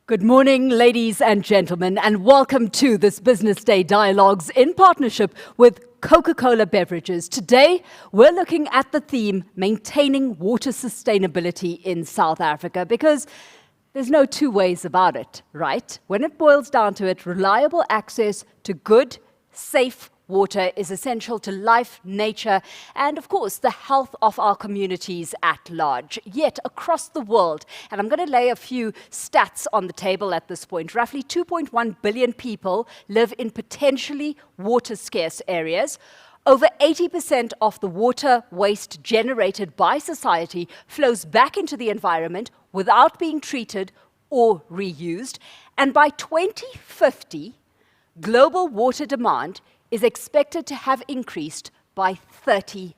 Good morning, ladies and gentlemen, and welcome to this Business Day Dialogues in partnership with Coca-Cola Beverages. Today, we're looking at the theme, maintaining water sustainability in South Africa, because there's no two ways about it, right? When it boils down to it, reliable access to good, safe water is essential to life, nature, and of course, the health of our communities at large. Yet, across the world, and I'm going to lay a few stats on the table at this point, roughly 2.1 billion people live in potentially water-scarce areas. Over 80% of the water waste generated by society flows back into the environment without being treated or reused. And by 2050, global water demand is expected to have increased by 30%.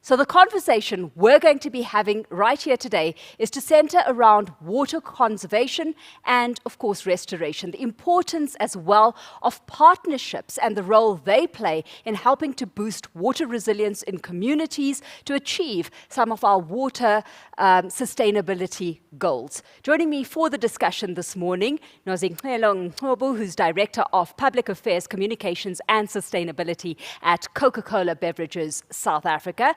So the conversation we're going to be having right here today is to center around water conservation and, of course, restoration, the importance as well of partnerships and the role they play in helping to boost water resilience in communities to achieve some of our water sustainability goals. Joining me for the discussion this morning, Nozingcelo Ngcobo, who's Director of Public Affairs, Communications and Sustainability at Coca-Cola Beverages, South Africa.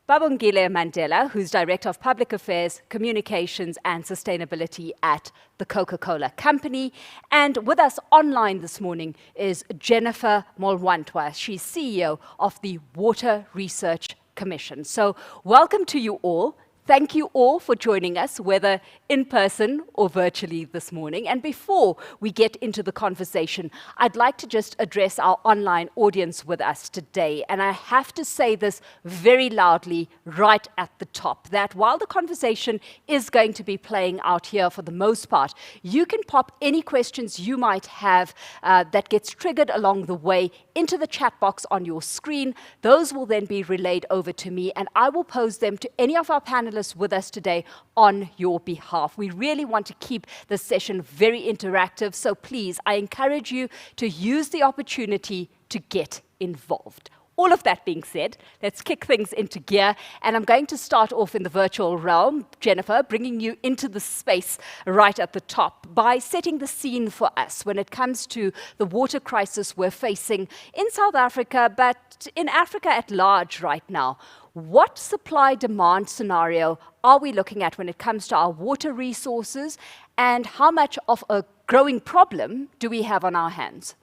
Babongile Mandela, who's Director of Public Affairs, Communications and Sustainability at the Coca-Cola Company. And with us online this morning is Jennifer Molwantwa. She's CEO of the Water Research Commission. So welcome to you all. Thank you all for joining us, whether in person or virtually this morning. And before we get into the conversation, I'd like to just address our online audience with us today. And I have to say this very loudly right at the top, that while the conversation is going to be playing out here for the most part, you can pop any questions you might have that gets triggered along the way into the chat box on your screen. Those will then be relayed over to me, and I will pose them to any of our panelists with us today on your behalf. We really want to keep the session very interactive, so please, I encourage you to use the opportunity to get involved. All of that being said, let's kick things into gear, and I'm going to start off in the virtual realm, Jennifer, bringing you into the space right at the top by setting the scene for us when it comes to the water crisis we're facing in South Africa, but in Africa at large right now. What supply-demand scenario are we looking at when it comes to our water resources, and how much of a growing problem do we have on our hands?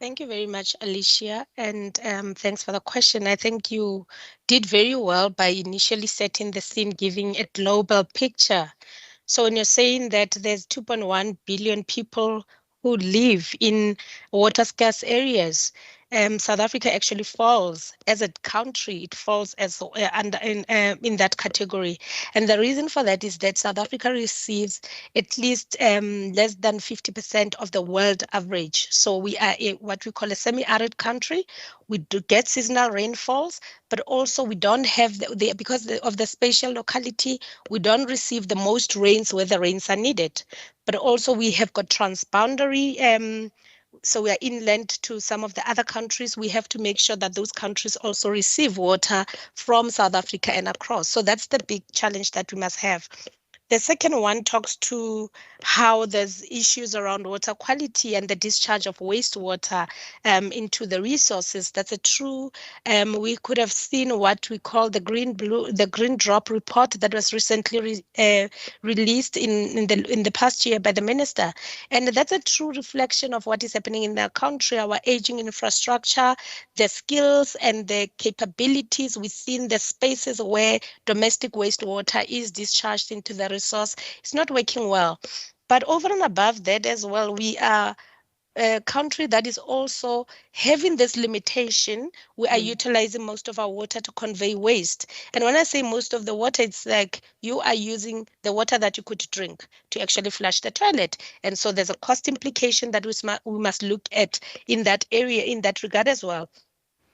Thank you very much, Alicia, and thanks for the question. I think you did very well by initially setting the scene, giving a global picture. So when you're saying that there's 2.1 billion people who live in water-scarce areas, South Africa actually falls as a country. It falls as in that category, and the reason for that is that South Africa receives at least less than 50% of the world average. So we are what we call a semi-arid country. We do get seasonal rainfalls, but also we don't have because of the spatial locality, we don't receive the most rains where the rains are needed. But also we have got transboundary. So we are inland to some of the other countries. We have to make sure that those countries also receive water from South Africa and across. So that's the big challenge that we must have. The second one talks to how there's issues around water quality and the discharge of wastewater into the resources. That's a true. We could have seen what we call the green drop report that was recently released in the past year by the minister, and that's a true reflection of what is happening in the country. Our aging infrastructure, the skills and the capabilities within the spaces where domestic wastewater is discharged into the resource is not working well. But over and above that as well, we are a country that is also having this limitation. We are utilizing most of our water to convey waste. And when I say most of the water, it's like you are using the water that you could drink to actually flush the toilet. And so there's a cost implication that we must look at in that area, in that regard as well.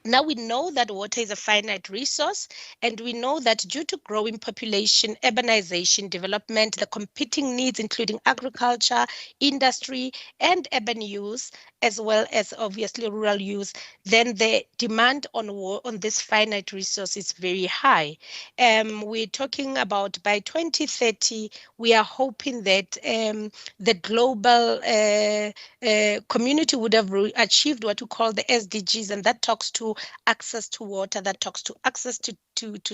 Now we know that water is a finite resource, and we know that due to growing population, urbanization, development, the competing needs, including agriculture, industry, and urban use, as well as obviously rural use, then the demand on this finite resource is very high. We're talking about by 2030, we are hoping that the global community would have achieved what we call the SDGs, and that talks to access to water, that talks to access to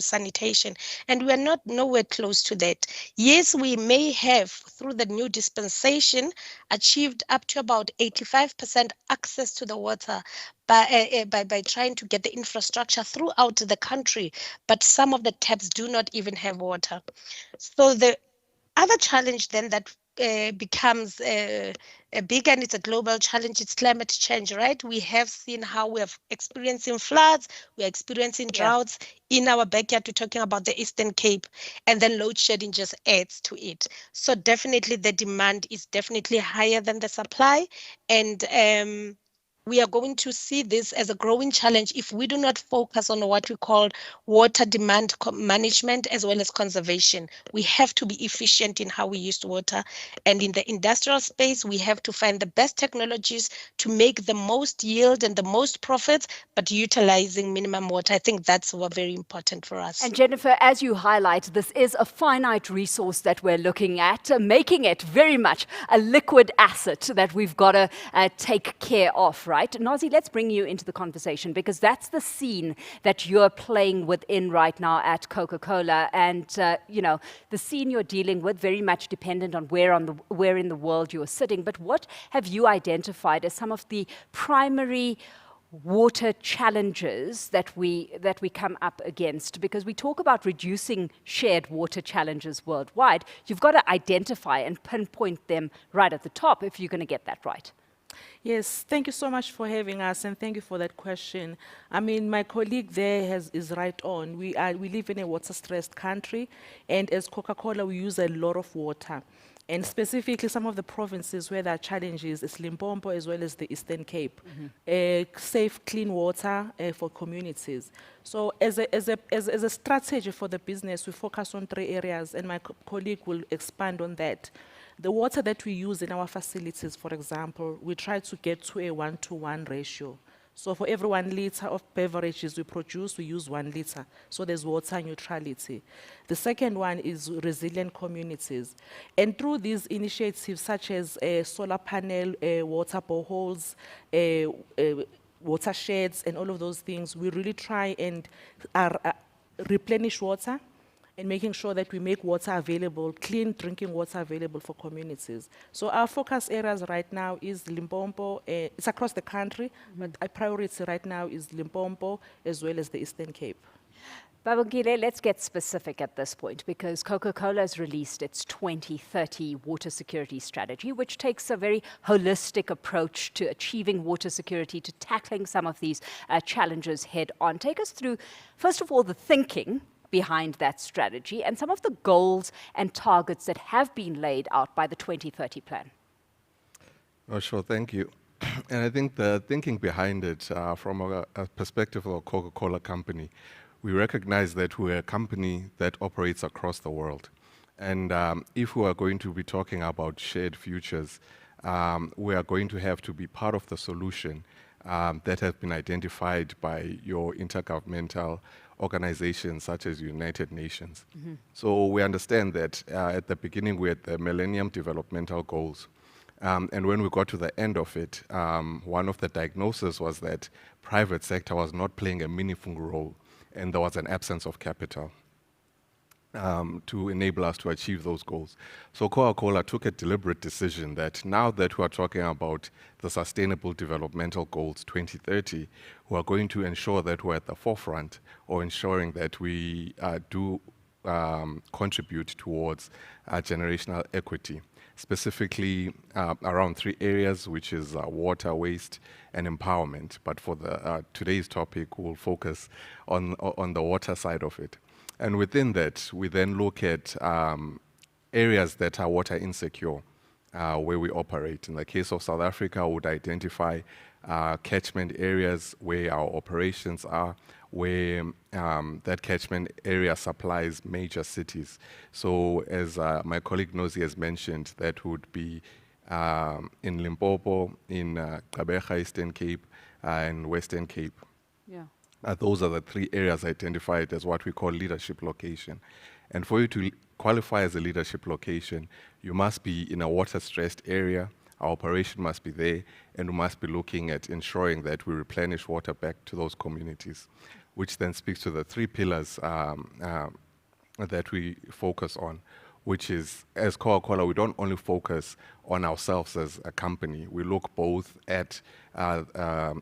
sanitation. And we're not nowhere close to that. Yes, we may have, through the new dispensation, achieved up to about 85% access to the water by trying to get the infrastructure throughout the country. But some of the taps do not even have water. So the other challenge then that becomes a big, and it's a global challenge, it's climate change, right? We have seen how we are experiencing floods, we are experiencing droughts in our backyard. We're talking about the Eastern Cape, and then load shedding just adds to it. So definitely the demand is definitely higher than the supply, and we are going to see this as a growing challenge if we do not focus on what we call water demand management as well as conservation. We have to be efficient in how we use water. And in the industrial space, we have to find the best technologies to make the most yield and the most profits, but utilizing minimum water. I think that's very important for us. And Jennifer, as you highlight, this is a finite resource that we're looking at, making it very much a liquid asset that we've got to take care of, right? Nazi, let's bring you into the conversation because that's the scene that you're playing within right now at Coca-Cola. And, the scene you're dealing with very much dependent on where in the world you're sitting. But what have you identified as some of the primary water challenges that we come up against? Because we talk about reducing shared water challenges worldwide, you've got to identify and pinpoint them right at the top if you're going to get that right. Yes, thank you so much for having us, and thank you for that question. I mean, my colleague there is right on. We live in a water-stressed country, and as Coca-Cola, we use a lot of water. And specifically, some of the provinces where there are challenges is Limpopo as well as the Eastern Cape. Safe, clean water for communities. So as a strategy for the business, we focus on 3 areas, and my colleague will expand on that. The water that we use in our facilities, for example, we try to get to a 1-to-1 ratio. So for every 1 liter of beverages we produce, we use 1 liter. So there's water neutrality. The second one is resilient communities. And through these initiatives such as solar panel, water boreholes, watersheds, and all of those things, we really try and replenish water and making sure that we make water available, clean drinking water available for communities. So our focus areas right now is Limpopo. It's across the country, but our priority right now is Limpopo as well as the Eastern Cape. Babongile, let's get specific at this point because Coca-Cola has released its 2030 water security strategy, which takes a very holistic approach to achieving water security, to tackling some of these challenges head on. Take us through, first of all, the thinking behind that strategy and some of the goals and targets that have been laid out by the 2030 plan. Oh, sure, thank you. And I think the thinking behind it, from a perspective of a Coca-Cola company, we recognize that we're a company that operates across the world. And if we are going to be talking about shared futures, we are going to have to be part of the solution that has been identified by your intergovernmental organizations such as United Nations. So we understand that at the beginning we had the Millennium Developmental Goals. And when we got to the end of it, one of the diagnoses was that private sector was not playing a meaningful role and there was an absence of capital to enable us to achieve those goals. So Coca-Cola took a deliberate decision that now that we are talking about the Sustainable Developmental Goals 2030, we are going to ensure that we're at the forefront or ensuring that we do contribute towards generational equity, specifically around 3 areas, which is water, waste, and empowerment. But for the today's topic, we'll focus on the water side of it. And within that, we then look at areas that are water insecure, where we operate. In the case of South Africa, we would identify catchment areas where our operations are, where that catchment area supplies major cities. So as my colleague Nozi has mentioned, that would be in Limpopo, in Gqeberha, Eastern Cape, and Western Cape. Yeah. Those are the three areas identified as what we call leadership location. And for you to qualify as a leadership location, you must be in a water-stressed area, our operation must be there, and we must be looking at ensuring that we replenish water back to those communities, which then speaks to the three pillars that we focus on, which is, as Coca-Cola, we don't only focus on ourselves as a company. We look both at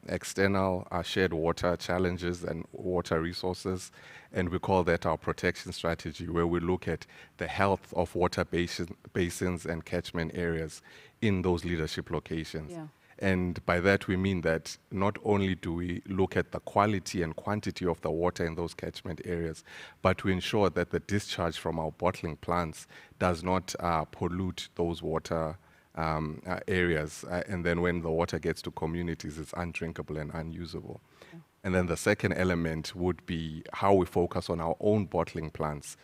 external shared water challenges and water resources, and we call that our protection strategy, where we look at the health of water basins and catchment areas in those leadership locations. Yeah. And by that, we mean that not only do we look at the quality and quantity of the water in those catchment areas, but we ensure that the discharge from our bottling plants does not pollute those water areas. And then when the water gets to communities, it's undrinkable and unusable. Yeah. And then the second element would be how we focus on our own bottling plants,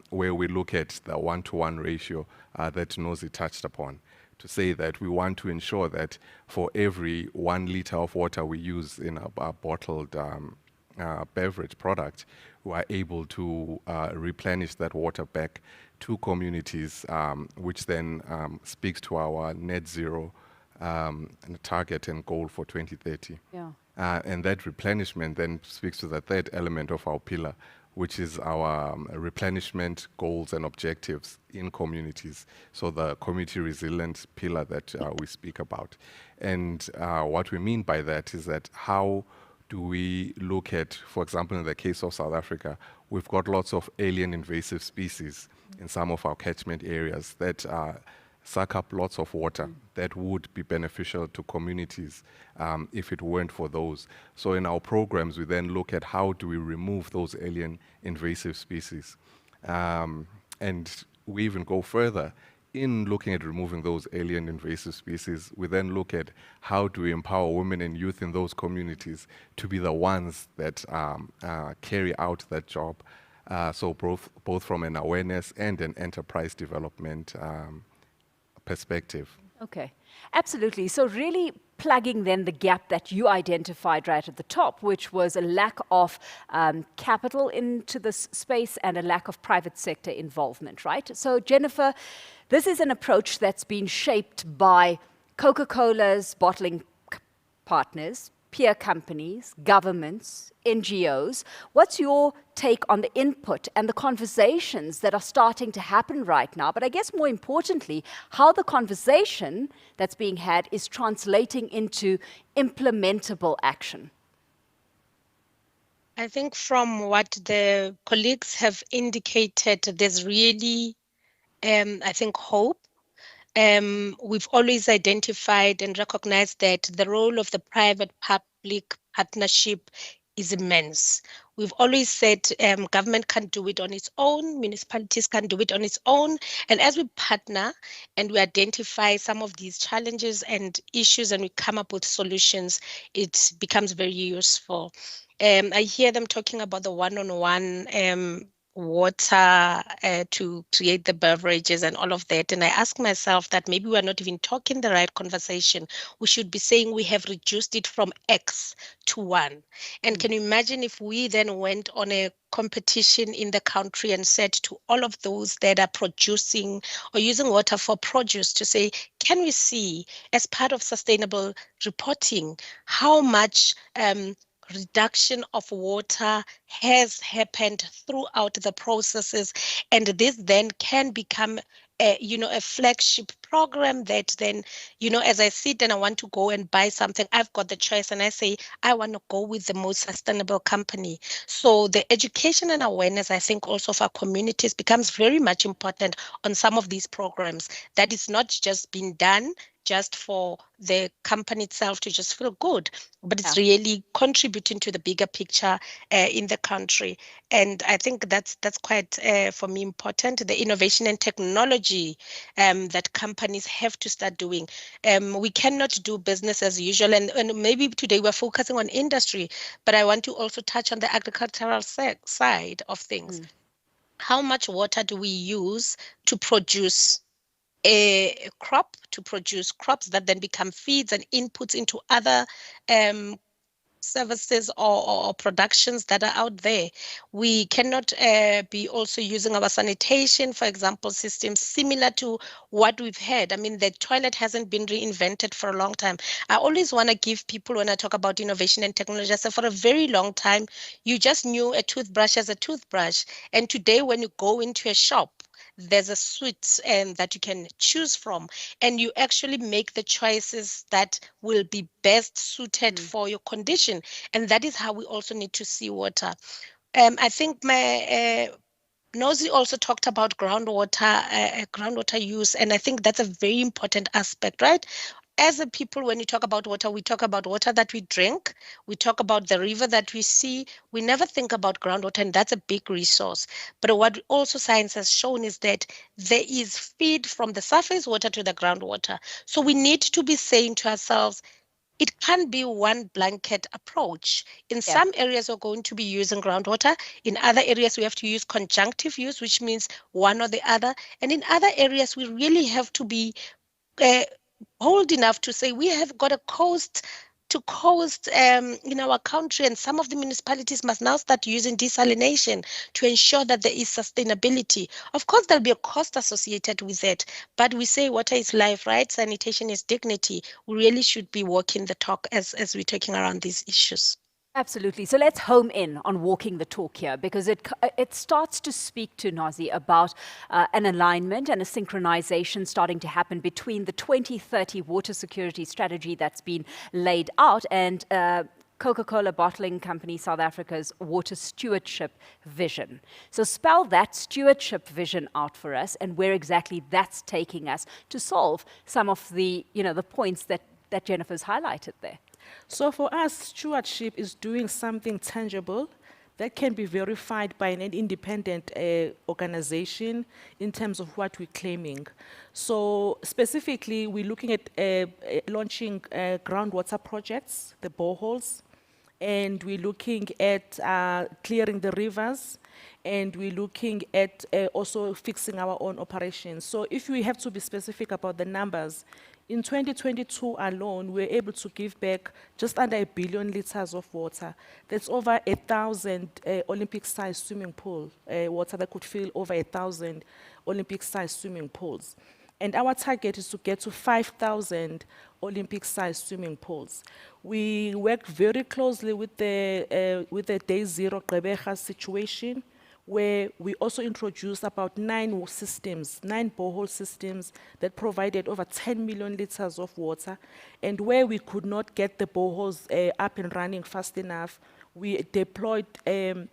where we look at the 1-to-1 ratio that Nozi touched upon, to say that we want to ensure that for every 1 liter of water we use in a bottled beverage product, we are able to replenish that water back to communities, which then speaks to our net zero target and goal for 2030. Yeah. And that replenishment then speaks to the third element of our pillar, which is our replenishment goals and objectives in communities. So the community resilience pillar that we speak about. And what we mean by that is that how do we look at, for example, in the case of South Africa, we've got lots of alien invasive species in some of our catchment areas that suck up lots of water that would be beneficial to communities if it weren't for those. So in our programs, we then look at how do we remove those alien invasive species. And we even go further. In looking at removing those alien invasive species, we then look at how do we empower women and youth in those communities to be the ones that carry out that job. So both from an awareness and an enterprise development perspective. Okay, absolutely. So really plugging then the gap that you identified right at the top, which was a lack of capital into this space and a lack of private sector involvement, right? So Jennifer, this is an approach that's been shaped by Coca-Cola's bottling partners, peer companies, governments, NGOs. What's your take on the input and the conversations that are starting to happen right now? But I guess more importantly, how the conversation that's being had is translating into implementable action. I think from what the colleagues have indicated, there's really, I think, hope. We've always identified and recognized that the role of the private-public partnership is immense. We've always said government can't do it on its own, municipalities can't do it on its own. And as we partner and we identify some of these challenges and issues and we come up with solutions, it becomes very useful. I hear them talking about the one-on-one water to create the beverages and all of that. And I ask myself that maybe we're not even talking the right conversation. We should be saying we have reduced it from X to 1. And can you imagine if we then went on a competition in the country and said to all of those that are producing or using water for produce to say, can we see as part of sustainable reporting how much reduction of water has happened throughout the processes, and this then can become a flagship program that then, as I sit and I want to go and buy something, I've got the choice and I say, I want to go with the most sustainable company. So the education and awareness, I think also of our communities becomes very much important on some of these programs, that is not just being done just for the company itself to just feel good, but it's Yeah. really contributing to the bigger picture in the country. And I think that's quite, for me, important. The innovation and technology that companies have to start doing. We cannot do business as usual. And maybe today we're focusing on industry, but I want to also touch on the agricultural side of things. How much water do we use to produce a crop, to produce crops that then become feeds and inputs into other services or productions that are out there? We cannot be also using our sanitation, for example, systems similar to what we've had. I mean, the toilet hasn't been reinvented for a long time. I always want to give people, when I talk about innovation and technology, I say for a very long time, you just knew a toothbrush as a toothbrush. And today, when you go into a shop, there's a suite that you can choose from, and you actually make the choices that will be best suited for your condition. And that is how we also need to see water. I think my Nosy also talked about groundwater use, and I think that's a very important aspect, right? As a people, when you talk about water, we talk about water that we drink, we talk about the river that we see, we never think about groundwater, and that's a big resource. But what also science has shown is that there is feed from the surface water to the groundwater. So we need to be saying to ourselves, it can't be one blanket approach. In Yeah. some areas, we're going to be using groundwater. In other areas, we have to use conjunctive use, which means one or the other. And in other areas, we really have to be uh, bold enough to say we have got a coast to coast in our country, and some of the municipalities must now start using desalination to ensure that there is sustainability. Of course, there'll be a cost associated with it, but we say water is life, right? Sanitation is dignity. We really should be walking the talk as we're talking around these issues. Absolutely. So let's home in on walking the talk here, because it starts to speak to Nazi about an alignment and a synchronization starting to happen between the 2030 water security strategy that's been laid out and Coca-Cola Bottling Company South Africa's water stewardship vision. So spell that stewardship vision out for us and where exactly that's taking us to solve some of the, the points that Jennifer's highlighted there. So for us, stewardship is doing something tangible that can be verified by an independent organization in terms of what we're claiming. So specifically, we're looking at launching groundwater projects, the boreholes, and we're looking at clearing the rivers, and we're looking at also fixing our own operations. So if we have to be specific about the numbers, in 2022 alone, we were able to give back just under 1 billion liters of water. That's over 1,000 Olympic-sized swimming pool water that could fill over 1,000 Olympic-sized swimming pools. And our target is to get to 5,000 Olympic-sized swimming pools. We worked very closely with the Day Zero Gqeberha situation, where we also introduced about 9 borehole systems that provided over 10 million liters of water. And where we could not get the boreholes up and running fast enough, we deployed 3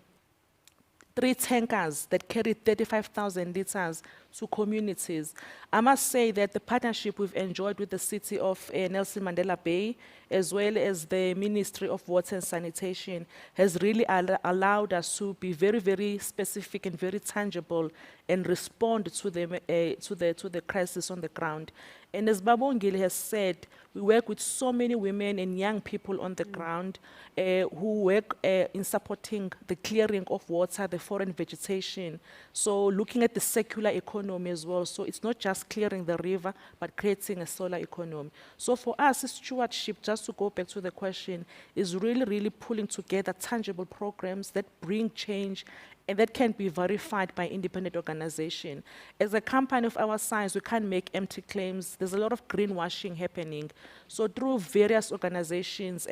tankers that carried 35,000 liters to communities. I must say that the partnership we've enjoyed with the city of Nelson Mandela Bay, as well as the Ministry of Water and Sanitation, has really allowed us to be very, very specific and very tangible and respond to the crisis on the ground. And as Babongile has said, we work with so many women and young people on the ground who work in supporting the clearing of water, the foreign vegetation. So looking at the circular economy as well. So it's not just clearing the river, but creating a solar economy. So for us, stewardship, just to go back to the question, is really, really pulling together tangible programs that bring change and that can be verified by independent organization. As a company of our size, we can't make empty claims. There's a lot of greenwashing happening. So through various organizations,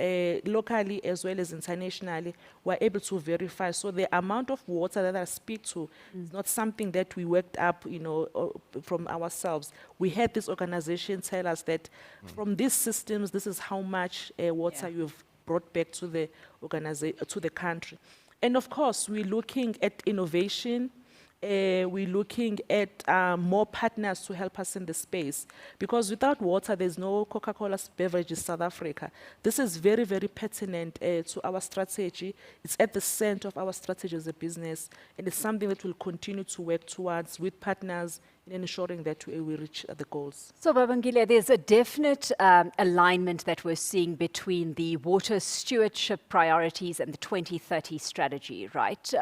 locally as well as internationally, we're able to verify. So the amount of water that I speak to is not something that we worked up, from ourselves. We had this organization tell us that from these systems, this is how much water you've brought back to the country. And of course, we're looking at innovation we're looking at more partners to help us in the space. Because without water, there's no Coca-Cola Beverages South Africa. This is very, very pertinent to our strategy. It's at the center of our strategy as a business, and it's something that we'll continue to work towards with partners in ensuring that we reach the goals. So, Babangile, there's a definite alignment that we're seeing between the water stewardship priorities and the 2030 strategy, right?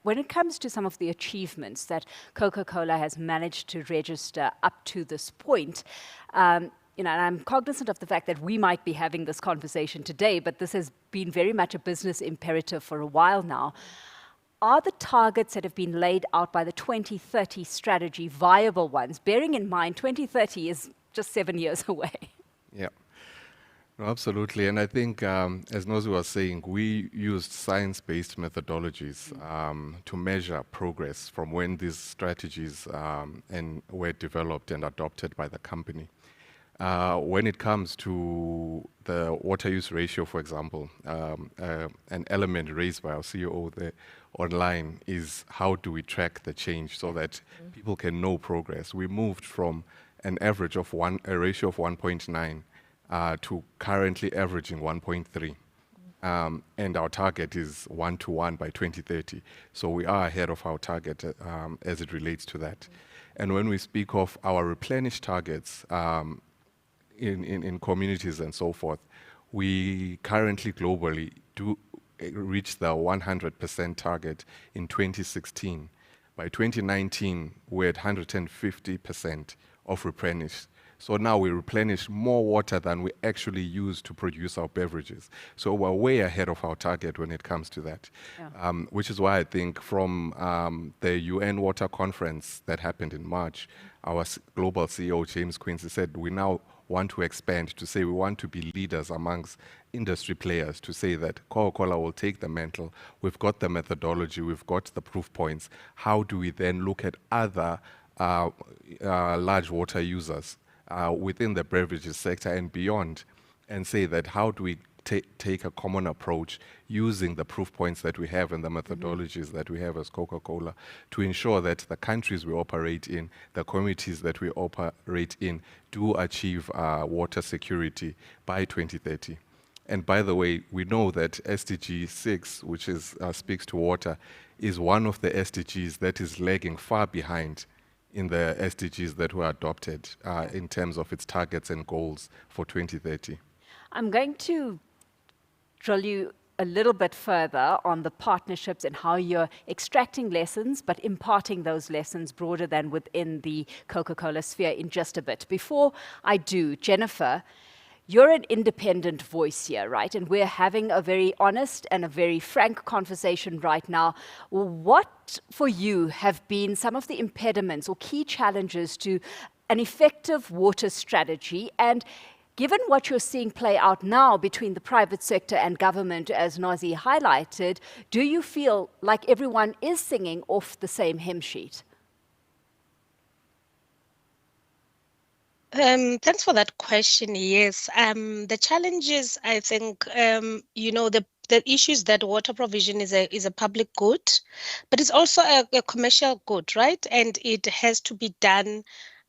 When it comes to some of the achievements that Coca-Cola has managed to register up to this point, and I'm cognizant of the fact that we might be having this conversation today, but this has been very much a business imperative for a while now. Are the targets that have been laid out by the 2030 strategy viable ones, bearing in mind 2030 is just 7 years away? Yeah, no, absolutely. And I think, as Nozi was saying, we used science-based methodologies to measure progress from when these strategies were developed and adopted by the company. When it comes to the water use ratio, for example, an element raised by our CEO there online is how do we track the change so that people can know progress. We moved from an average of a ratio of 1.9 to currently averaging 1.3. And our target is 1-to-1 by 2030. So we are ahead of our target as it relates to that. And when we speak of our replenish targets, in communities and so forth, we currently globally do reach the 100% target in 2016. By 2019, we're at 150% of replenish. So now we replenish more water than we actually use to produce our beverages. So we're way ahead of our target when it comes to that, which is why I think from the UN Water Conference that happened in March, our global CEO, James Quincy, said we now want to expand to say we want to be leaders amongst industry players, to say that Coca-Cola will take the mantle. We've got the methodology, we've got the proof points. How do we then look at other large water users within the beverages sector and beyond, and say that how do we take a common approach using the proof points that we have and the methodologies that we have as Coca-Cola to ensure that the countries we operate in, the communities that we operate in, do achieve water security by 2030. And by the way, we know that SDG 6, which is speaks to water, is one of the SDGs that is lagging far behind in the SDGs that were adopted in terms of its targets and goals for 2030. I'm going to drill you a little bit further on the partnerships and how you're extracting lessons, but imparting those lessons broader than within the Coca-Cola sphere in just a bit. Before I do, Jennifer, you're an independent voice here, right? And we're having a very honest and a very frank conversation right now. What, for you, have been some of the impediments or key challenges to an effective water strategy? And given what you're seeing play out now between the private sector and government, as Nozi highlighted, do you feel like everyone is singing off the same hymn sheet? Thanks for that question. Yes, the challenges, I think, the issues that water provision is a public good, but it's also a commercial good, right? And it has to be done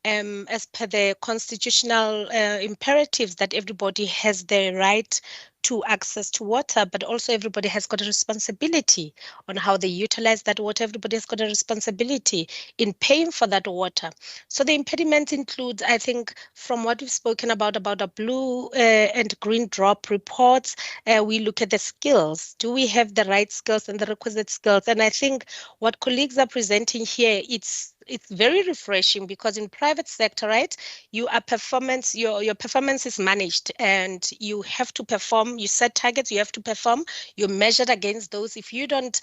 as per the constitutional imperatives that everybody has the right to access to water, but also everybody has got a responsibility on how they utilize that water. Everybody has got a responsibility in paying for that water. So the impediments include, I think, from what we've spoken about a blue and green drop reports, we look at the skills. Do we have the right skills and the requisite skills? And I think what colleagues are presenting here, it's very refreshing, because in private sector, right, your performance is managed, and you have to perform. You set targets, you have to perform, you're measured against those. If you don't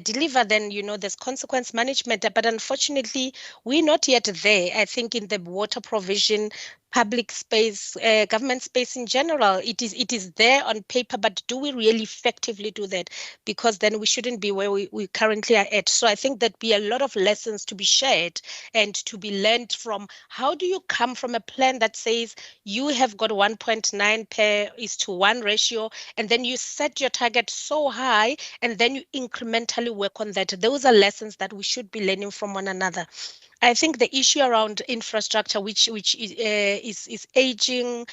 deliver, then there's consequence management. But unfortunately, we're not yet there, I think, in the water provision public space, government space in general. It is there on paper, but do we really effectively do that? Because then we shouldn't be where we currently are at. So I think there'd be a lot of lessons to be shared and to be learned from. How do you come from a plan that says you have got 1.9 per is to 1 ratio, and then you set your target so high, and then you incrementally work on that? Those are lessons that we should be learning from one another. I think the issue around infrastructure, which is aging,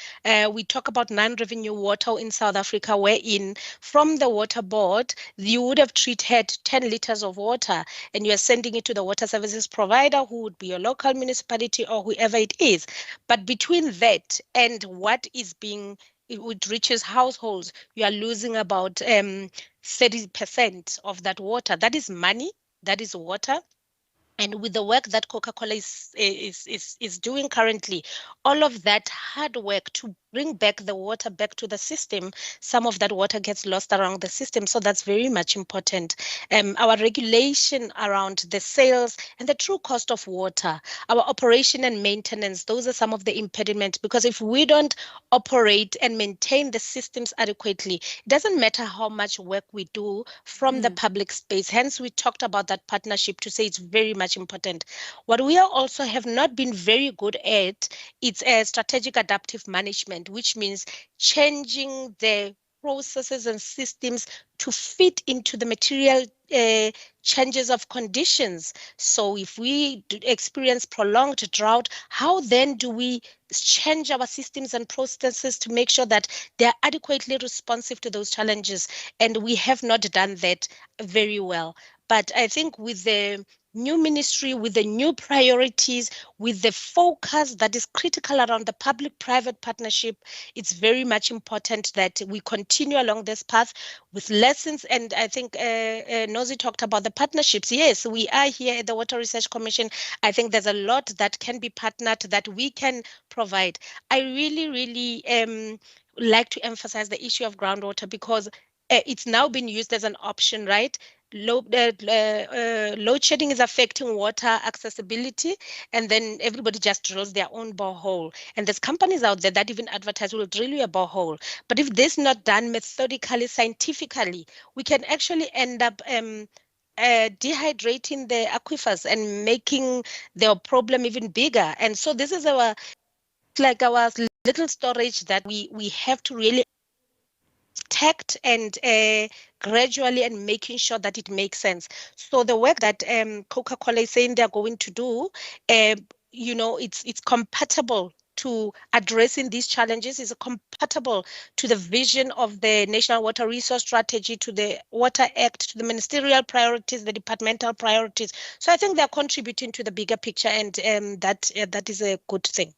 we talk about non-revenue water in South Africa, wherein from the water board, you would have treated 10 liters of water and you are sending it to the water services provider, who would be your local municipality or whoever it is. But between that and what is being, it reaches households, you are losing about 30% of that water. That is money, that is water. And with the work that Coca-Cola is doing currently, all of that hard work to bring back the water back to the system, some of that water gets lost around the system. So that's very much important. Our regulation around the sales and the true cost of water, our operation and maintenance, those are some of the impediments. Because if we don't operate and maintain the systems adequately, it doesn't matter how much work we do from the public space. Hence, we talked about that partnership to say it's very much important. What we are also have not been very good at, it's a strategic adaptive management, which means changing the processes and systems to fit into the material changes of conditions. So if we experience prolonged drought, how then do we change our systems and processes to make sure that they are adequately responsive to those challenges? And we have not done that very well. But I think with the new ministry, with the new priorities, with the focus that is critical around the public-private partnership, it's very much important that we continue along this path with lessons. And I think Nozi talked about the partnerships. Yes, we are here at the Water Research Commission. I think there's a lot that can be partnered, that we can provide. I really like to emphasize the issue of groundwater, because it's now been used as an option, right? Load shedding is affecting water accessibility, and then everybody just drills their own borehole. And there's companies out there that even advertise, we'll drill you a borehole. But if this is not done methodically, scientifically, we can actually end up dehydrating the aquifers and making the problem even bigger. And so this is our little storage that we have to really tact and gradually, and making sure that it makes sense. So the work that Coca-Cola is saying they're going to do, it's compatible to addressing these challenges, is compatible to the vision of the National Water Resource Strategy, to the Water Act, to the ministerial priorities, the departmental priorities. So I think they're contributing to the bigger picture, and that is a good thing.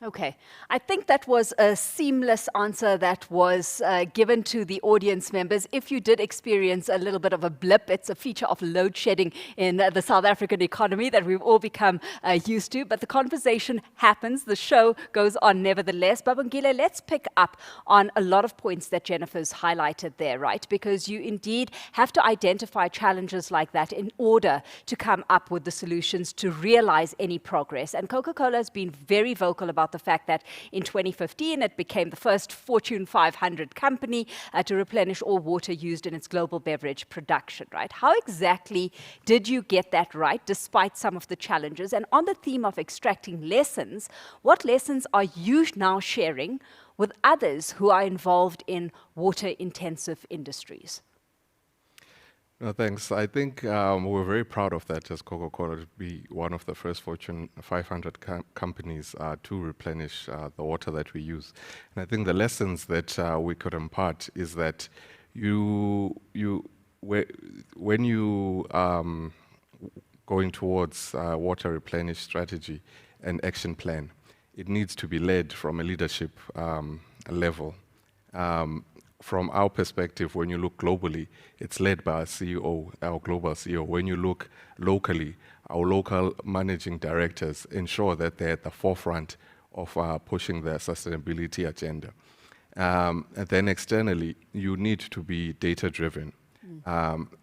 Okay, I think that was a seamless answer that was given to the audience members. If you did experience a little bit of a blip, it's a feature of load shedding in the South African economy that we've all become used to. But the conversation happens, the show goes on nevertheless. Babangile, let's pick up on a lot of points that Jennifer's highlighted there, right? Because you indeed have to identify challenges like that in order to come up with the solutions to realize any progress. And Coca-Cola has been very vocal about the fact that in 2015 it became the first Fortune 500 company to replenish all water used in its global beverage production, right? How exactly did you get that right, despite some of the challenges? And on the theme of extracting lessons, what lessons are you now sharing with others who are involved in water-intensive industries? No, thanks. I think we're very proud of that as Coca-Cola to be one of the first Fortune 500 companies to replenish the water that we use. And I think the lessons that we could impart is that when you going towards water replenish strategy and action plan, it needs to be led from a leadership level. From our perspective, when you look globally, it's led by our CEO, our global CEO. When you look locally, our local managing directors ensure that they're at the forefront of pushing the sustainability agenda. And then externally, you need to be data-driven.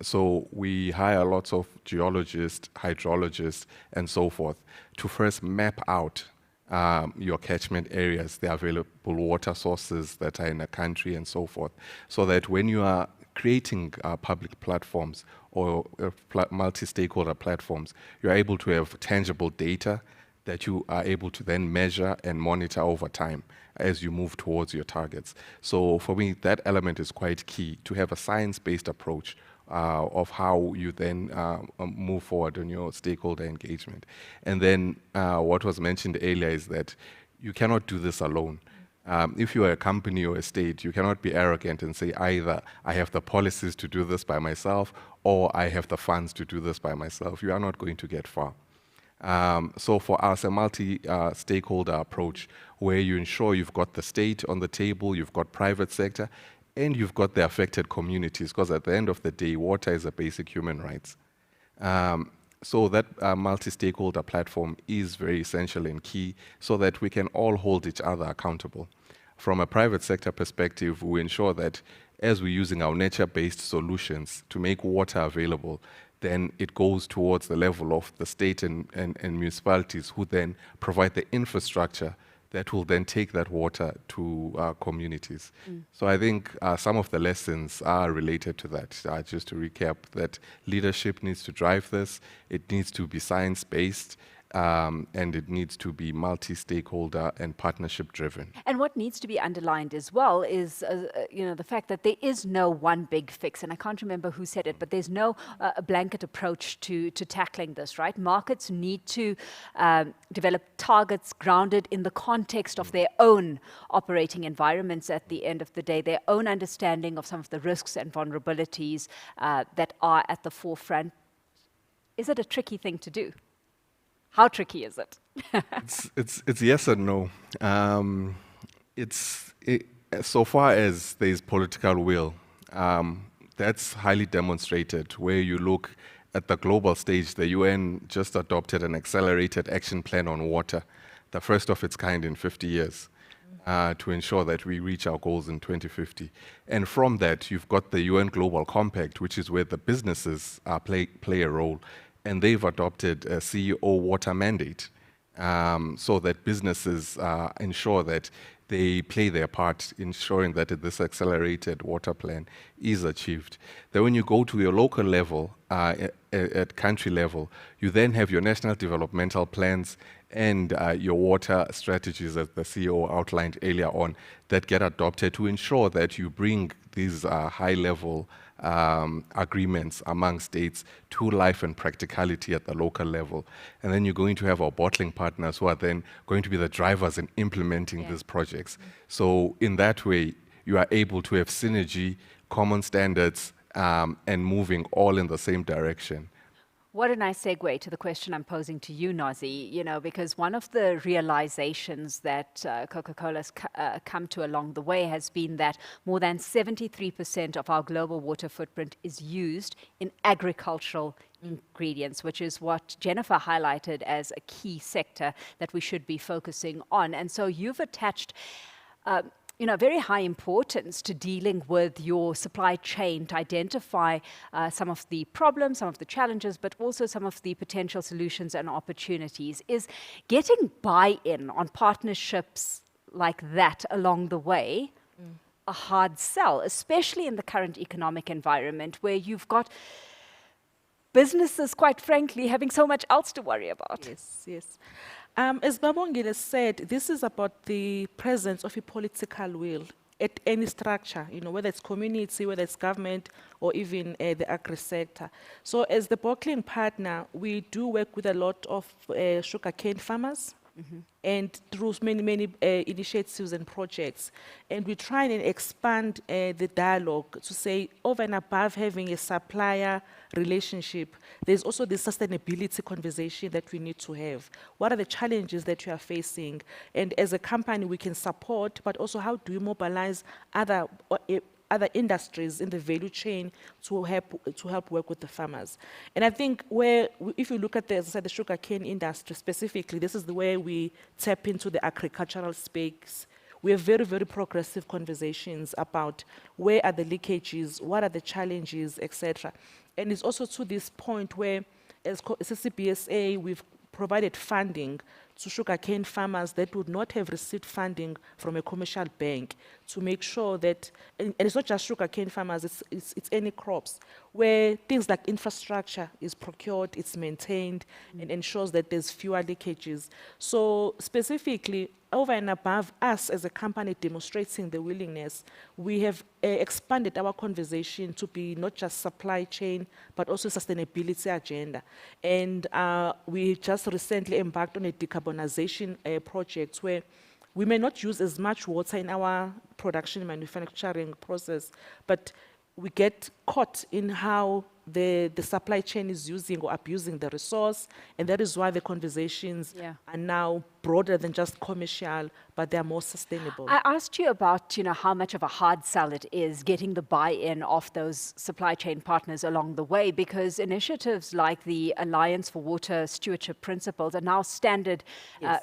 So we hire lots of geologists, hydrologists, and so forth to first map out your catchment areas, the available water sources that are in a country and so forth, so that when you are creating public platforms or multi-stakeholder platforms, you're able to have tangible data that you are able to then measure and monitor over time as you move towards your targets. So for me, that element is quite key, to have a science-based approach of how you then move forward on your stakeholder engagement. And then what was mentioned earlier is that you cannot do this alone. If you are a company or a state, you cannot be arrogant and say either I have the policies to do this by myself or I have the funds to do this by myself. You are not going to get far. So for us, a multi-stakeholder approach where you ensure you've got the state on the table, you've got private sector, and you've got the affected communities, because at the end of the day, water is a basic human right. So that multi-stakeholder platform is very essential and key so that we can all hold each other accountable. From a private sector perspective, we ensure that as we're using our nature-based solutions to make water available, then it goes towards the level of the state and municipalities who then provide the infrastructure that will then take that water to communities. So I think some of the lessons are related to that. Just to recap, that leadership needs to drive this, it needs to be science-based, and it needs to be multi-stakeholder and partnership-driven. And what needs to be underlined as well is, the fact that there is no one big fix. And I can't remember who said it, but there's no blanket approach to tackling this, right? Markets need to develop targets grounded in the context of their own operating environments at the end of the day, their own understanding of some of the risks and vulnerabilities that are at the forefront. Is it a tricky thing to do? How tricky is it? It's yes and no. So far as there's political will, that's highly demonstrated. Where you look at the global stage, the UN just adopted an accelerated action plan on water, the first of its kind in 50 years, to ensure that we reach our goals in 2050. And from that, you've got the UN Global Compact, which is where the businesses play a role. And they've adopted a CEO water mandate, so that businesses ensure that they play their part, ensuring that this accelerated water plan is achieved. Then when you go to your local level, at country level, you then have your national developmental plans and your water strategies, as the CEO outlined earlier on, that get adopted to ensure that you bring these high-level agreements among states to life and practicality at the local level. And then you're going to have our bottling partners who are then going to be the drivers in implementing these projects. So in that way, you are able to have synergy, common standards, and moving all in the same direction. What a nice segue to the question I'm posing to you, Nazi, because one of the realizations that Coca-Cola's come to along the way has been that more than 73% of our global water footprint is used in agricultural ingredients, which is what Jennifer highlighted as a key sector that we should be focusing on. And so you've attached very high importance to dealing with your supply chain to identify some of the problems, some of the challenges, but also some of the potential solutions and opportunities. Is getting buy-in on partnerships like that along the way a hard sell, especially in the current economic environment where you've got businesses, quite frankly, having so much else to worry about? Yes. As Babongile said, this is about the presence of a political will at any structure, whether it's community, whether it's government, or even the agri-sector. So as the bottling partner, we do work with a lot of sugarcane farmers, and through many initiatives and projects. And we try and expand the dialogue to say, over and above having a supplier relationship, there's also the sustainability conversation that we need to have. What are the challenges that you are facing? And as a company, we can support, but also how do we mobilize other industries in the value chain to help work with the farmers. And I think if you look at the sugarcane industry specifically, this is the way we tap into the agricultural space. We have very, very progressive conversations about where are the leakages, what are the challenges, etc. And it's also to this point where, as CBSA, we've provided funding to sugarcane farmers that would not have received funding from a commercial bank to make sure that, and it's not just sugarcane farmers, it's any crops, where things like infrastructure is procured, it's maintained, and ensures that there's fewer leakages. So specifically, over and above us as a company demonstrating the willingness, we have expanded our conversation to be not just supply chain, but also sustainability agenda. And we just recently embarked on a decarbonization project where we may not use as much water in our production manufacturing process, but we get caught in how the supply chain is using or abusing the resource, and that is why the conversations are now broader than just commercial, but they're more sustainable. I asked you about, how much of a hard sell it is getting the buy-in of those supply chain partners along the way, because initiatives like the Alliance for Water Stewardship Principles are now standard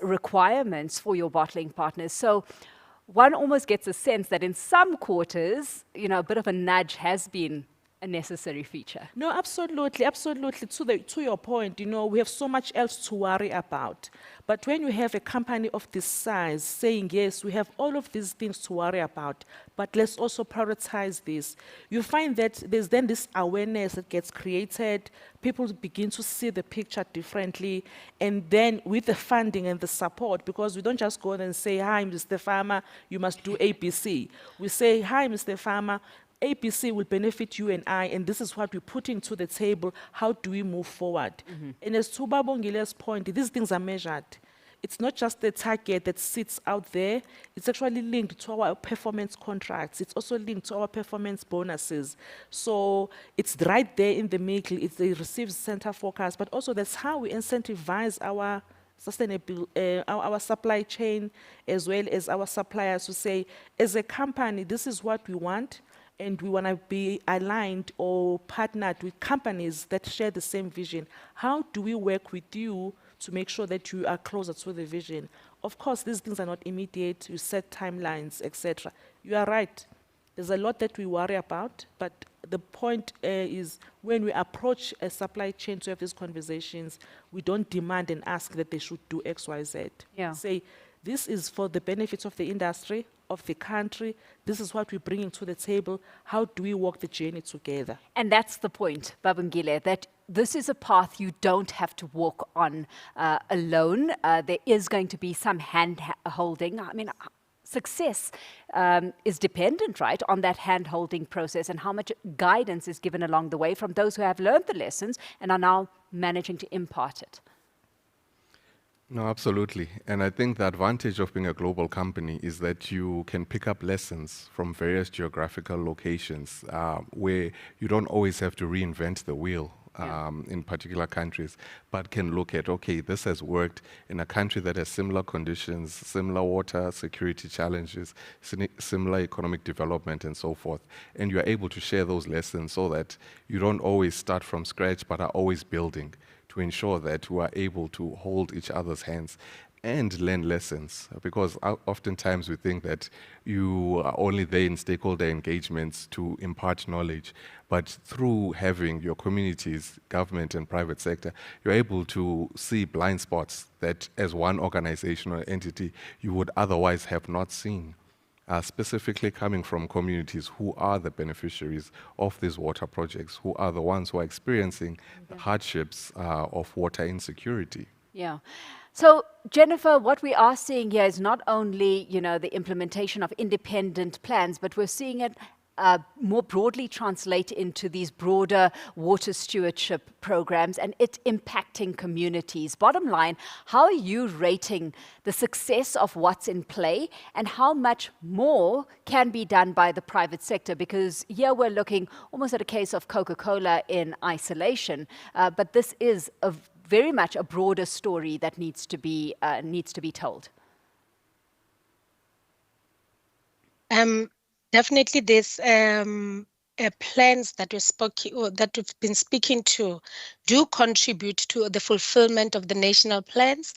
requirements for your bottling partners. So one almost gets a sense that in some quarters, a bit of a nudge has been a necessary feature. No, absolutely, absolutely. To your point, we have so much else to worry about. But when you have a company of this size saying, yes, we have all of these things to worry about, but let's also prioritize this, you find that there's then this awareness that gets created, people begin to see the picture differently, and then with the funding and the support, because we don't just go and say, hi, Mr. Farmer, you must do ABC. We say, hi, Mr. Farmer, ABC will benefit you and I, and this is what we're putting to the table. How do we move forward? And as to Babongile's point, these things are measured. It's not just the target that sits out there. It's actually linked to our performance contracts. It's also linked to our performance bonuses. So it's right there in the middle. It's the receive center focus, but also that's how we incentivize our sustainable, our supply chain, as well as our suppliers, to say, as a company, this is what we want. And we want to be aligned or partnered with companies that share the same vision. How do we work with you to make sure that you are closer to the vision? Of course, these things are not immediate. You set timelines, etc. You are right. There's a lot that we worry about, but the point is when we approach a supply chain to have these conversations, we don't demand and ask that they should do X, Y, Z. Say, this is for the benefits of the industry, of the country. This is what we're bringing to the table. How do we walk the journey together? And that's the point, Babangile, that this is a path you don't have to walk on alone. There is going to be some hand-holding. I mean, success is dependent, right, on that hand-holding process and how much guidance is given along the way from those who have learned the lessons and are now managing to impart it. No, absolutely. And I think the advantage of being a global company is that you can pick up lessons from various geographical locations where you don't always have to reinvent the wheel in particular countries, but can look at, okay, this has worked in a country that has similar conditions, similar water security challenges, similar economic development and so forth. And you're able to share those lessons so that you don't always start from scratch, but are always building, to ensure that we are able to hold each other's hands and learn lessons. Because oftentimes we think that you are only there in stakeholder engagements to impart knowledge, but through having your communities, government and private sector, you're able to see blind spots that as one organization or entity you would otherwise have not seen. Specifically coming from communities who are the beneficiaries of these water projects, who are the ones who are experiencing the hardships of water insecurity. Yeah. So, Jennifer, what we are seeing here is not only, the implementation of independent plans, but we're seeing it more broadly translate into these broader water stewardship programs and it impacting communities. Bottom line, how are you rating the success of what's in play and how much more can be done by the private sector? Because here we're looking almost at a case of Coca-Cola in isolation, but this is very much a broader story that needs to be told. Definitely, there's plans that we've been speaking to do contribute to the fulfillment of the national plans,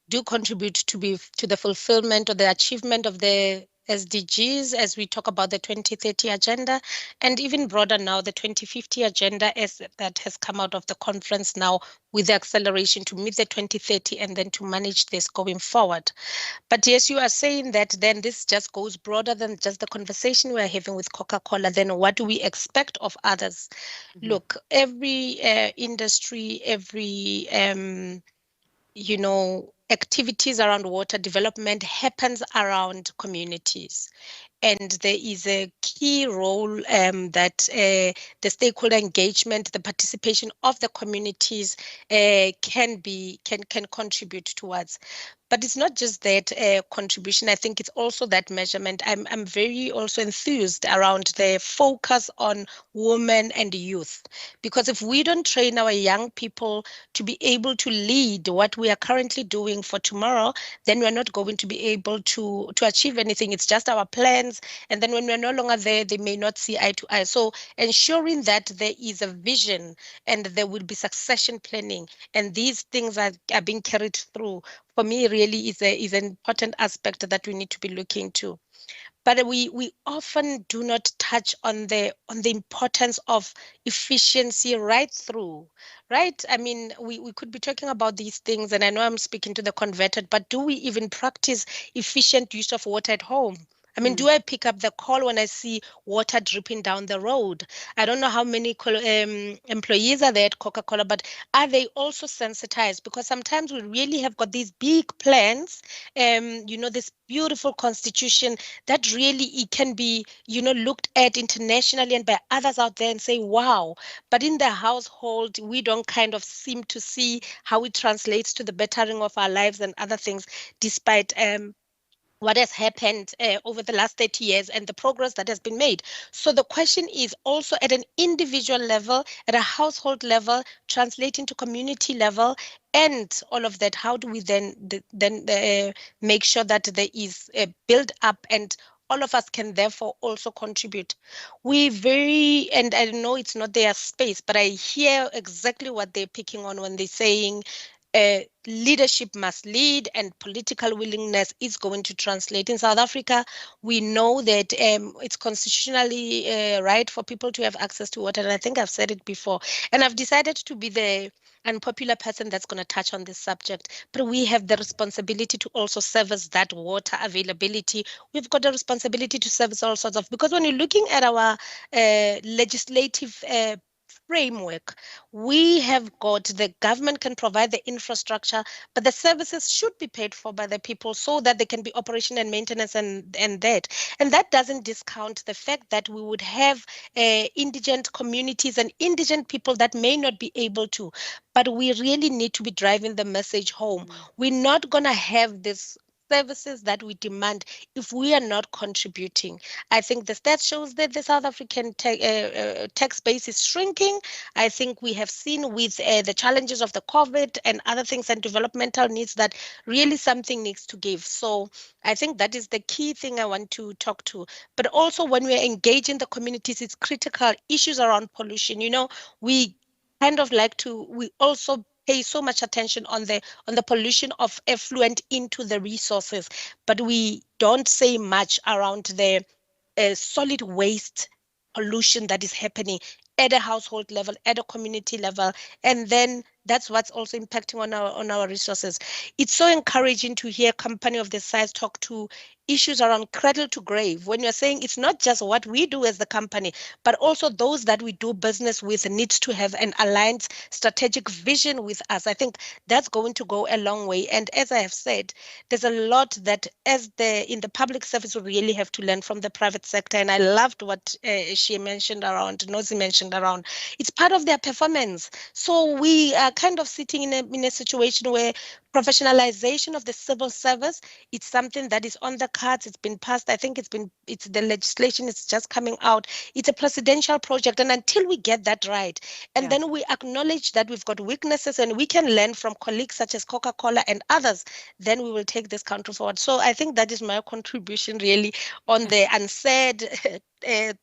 do contribute to the fulfillment or the achievement of the SDGs as we talk about the 2030 agenda, and even broader now, the 2050 agenda as that has come out of the conference now with the acceleration to meet the 2030 and then to manage this going forward. But yes, you are saying that then this just goes broader than just the conversation we're having with Coca-Cola. Then what do we expect of others? Look, every industry, every activities around water development happens around communities. And there is a key role that the stakeholder engagement, the participation of the communities can contribute towards. But it's not just that contribution. I think it's also that measurement. I'm very also enthused around the focus on women and youth, because if we don't train our young people to be able to lead what we are currently doing for tomorrow, then we're not going to be able to achieve anything. It's just our plans, and then when we're no longer there, they may not see eye to eye. So ensuring that there is a vision and there will be succession planning, and these things are being carried through, for me really is an important aspect that we need to be looking to. But we often do not touch on the importance of efficiency right through, right? I mean, we could be talking about these things, and I know I'm speaking to the converted, but do we even practice efficient use of water at home? I mean, do I pick up the call when I see water dripping down the road? I don't know how many employees are there at Coca-Cola, but are they also sensitized? Because sometimes we really have got these big plans, this beautiful constitution that really it can be, looked at internationally and by others out there and say, wow. But in the household, we don't kind of seem to see how it translates to the bettering of our lives and other things, despite what has happened over the last 30 years and the progress that has been made. So the question is also at an individual level, at a household level, translating to community level, and all of that, how do we then make sure that there is a build up and all of us can therefore also contribute. And I know it's not their space, but I hear exactly what they're picking on when they're saying leadership must lead and political willingness is going to translate. In South Africa, we know that it's constitutionally right for people to have access to water. And I think I've said it before. And I've decided to be the unpopular person that's going to touch on this subject. But we have the responsibility to also service that water availability. We've got a responsibility to service all sorts of, because when you're looking at our legislative framework, we have got the government can provide the infrastructure, but the services should be paid for by the people so that they can be operation and maintenance and that. And that doesn't discount the fact that we would have indigent communities and indigent people that may not be able to, but we really need to be driving the message home. We're not going to have this services that we demand if we are not contributing. I think the stat shows that the South African tax base is shrinking. I think we have seen with the challenges of the COVID and other things and developmental needs that really something needs to give. So I think that is the key thing I want to talk to. But also when we're engaging the communities, it's critical issues around pollution. We kind of we also pay so much attention on the pollution of effluent into the resources, but we don't say much around the solid waste pollution that is happening at a household level, at a community level, and then that's what's also impacting on our resources. It's so encouraging to hear a company of this size talk to issues around cradle to grave, when you're saying it's not just what we do as the company, but also those that we do business with needs to have an aligned strategic vision with us. I think that's going to go a long way. And as I have said, there's a lot that in the public service we really have to learn from the private sector. And I loved what Nozi mentioned around. It's part of their performance. So we are kind of sitting in a situation where professionalization of the civil service, it's something that is on the cards. It's been passed. I think it's the legislation is just coming out. It's a presidential project. And until we get that right, and then we acknowledge that we've got weaknesses and we can learn from colleagues such as Coca-Cola and others, then we will take this country forward. So I think that is my contribution really on the unsaid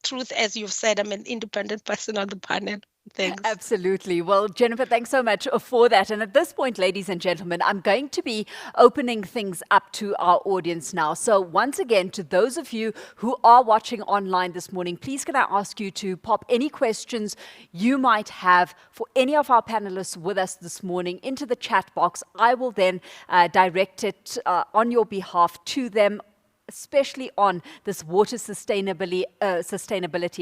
truth. As you've said, I'm an independent person on the panel. Thanks. Absolutely. Well, Jennifer, thanks so much for that. And at this point, ladies and gentlemen, I'm going to be opening things up to our audience now. So once again, to those of you who are watching online this morning, please can I ask you to pop any questions you might have for any of our panelists with us this morning into the chat box. I will then direct it on your behalf to them, especially on this water sustainability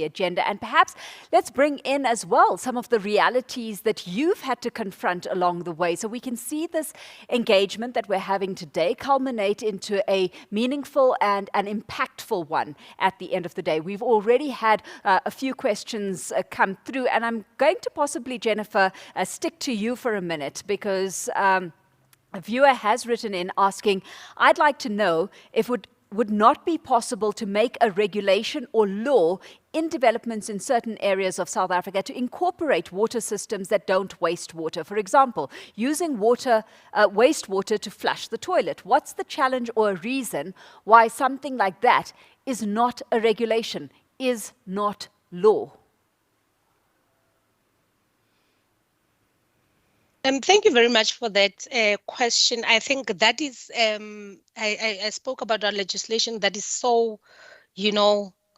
agenda. And perhaps let's bring in as well some of the realities that you've had to confront along the way, so we can see this engagement that we're having today culminate into a meaningful and an impactful one at the end of the day. We've already had a few questions come through, and I'm going to possibly, Jennifer, stick to you for a minute, because a viewer has written in asking, I'd like to know if would not be possible to make a regulation or law in developments in certain areas of South Africa to incorporate water systems that don't waste water. For example, using wastewater to flush the toilet. What's the challenge or a reason why something like that is not a regulation, is not law? Thank you very much for that question. I think that is, I spoke about our legislation that is so,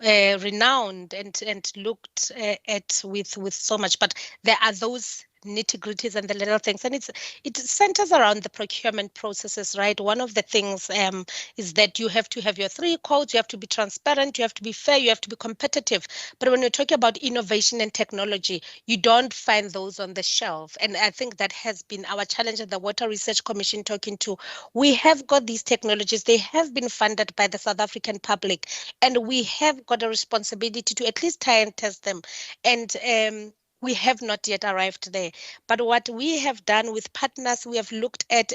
renowned and looked at with so much, but there are those nitty-gritties and the little things, and it centers around the procurement processes, right? One of the things is that you have to have your 3 codes, you have to be transparent, you have to be fair, you have to be competitive. But when you're talking about innovation and technology, you don't find those on the shelf. And I think that has been our challenge at the Water Research Commission talking to. We have got these technologies, they have been funded by the South African public, and we have got a responsibility to at least try and test them. And we have not yet arrived there. But what we have done with partners, we have looked at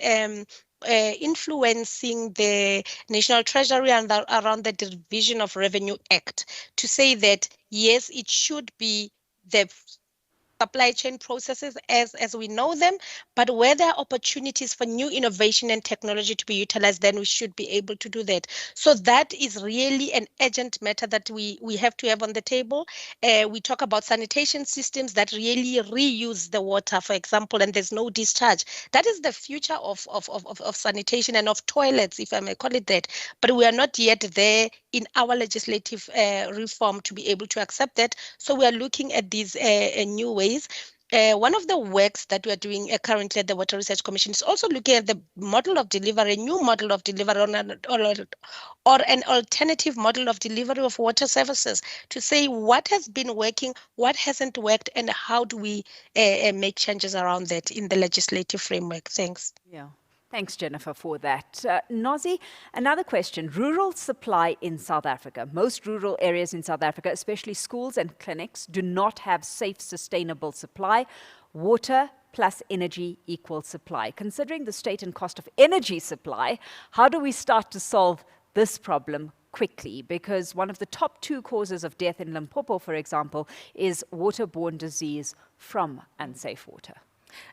influencing the National Treasury and around the Division of Revenue Act to say that, yes, it should be the supply chain processes as we know them, but where there are opportunities for new innovation and technology to be utilized, then we should be able to do that. So that is really an urgent matter that we have to have on the table. We talk about sanitation systems that really reuse the water, for example, and there's no discharge. That is the future of sanitation and of toilets, if I may call it that. But we are not yet there in our legislative reform to be able to accept that. So we are looking at these new ways. One of the works that we are doing currently at the Water Research Commission is also looking at the model of delivery, a new model of delivery or an alternative model of delivery of water services to say what has been working, what hasn't worked, and how do we make changes around that in the legislative framework. Thanks. Yeah. Thanks, Jennifer, for that. Nozi, another question. Rural supply in South Africa. Most rural areas in South Africa, especially schools and clinics, do not have safe, sustainable supply. Water plus energy equals supply. Considering the state and cost of energy supply, how do we start to solve this problem quickly? Because one of the top 2 causes of death in Limpopo, for example, is waterborne disease from unsafe water.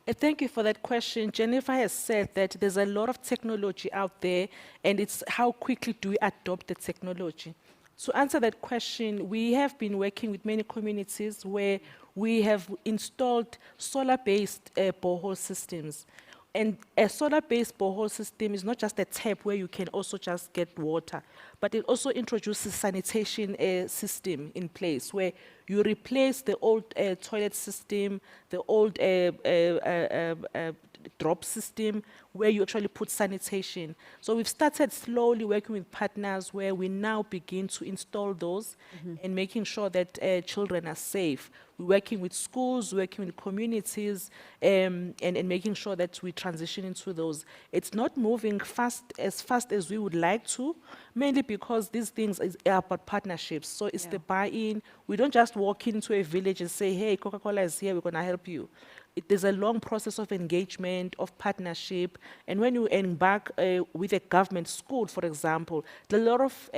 Thank you for that question. Jennifer has said that there's a lot of technology out there, and it's how quickly do we adopt the technology. To answer that question, we have been working with many communities where we have installed solar-based borehole systems. And a solar-based borehole system is not just a tap where you can also just get water, but it also introduces sanitation system in place where you replace the old toilet system, the old drop system, where you actually put sanitation. So we've started slowly working with partners where we now begin to install those and making sure that children are safe. We're working with schools, working with communities, and making sure that we transition into those. It's not moving fast as we would like to, mainly because these things are about partnerships. So it's the buy-in. We don't just walk into a village and say, hey, Coca-Cola is here, we're going to help you. There's a long process of engagement, of partnership, and when you embark with a government school, for example, there are a lot of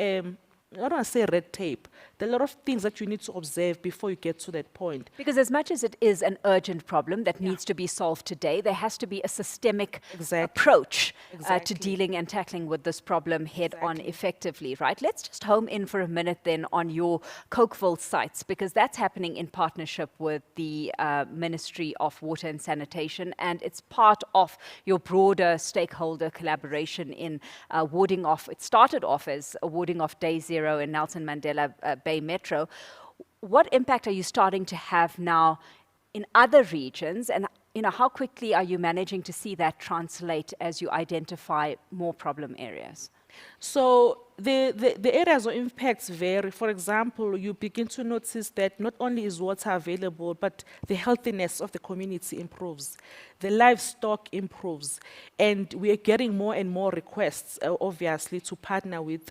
I don't want to say red tape. There are a lot of things that you need to observe before you get to that point. Because as much as it is an urgent problem that needs to be solved today, there has to be a systemic Exactly. approach to Exactly. dealing and tackling with this problem head on effectively, right? Let's just home in for a minute then on your Cokeville sites, because that's happening in partnership with the Ministry of Water and Sanitation, and it's part of your broader stakeholder collaboration in warding off. It started off as a warding off Day Zero in Nelson Mandela Bay Metro. What impact are you starting to have now in other regions, and how quickly are you managing to see that translate as you identify more problem areas? So the areas of impacts vary. For example, you begin to notice that not only is water available, but the healthiness of the community improves. The livestock improves. And we are getting more and more requests, obviously, to partner with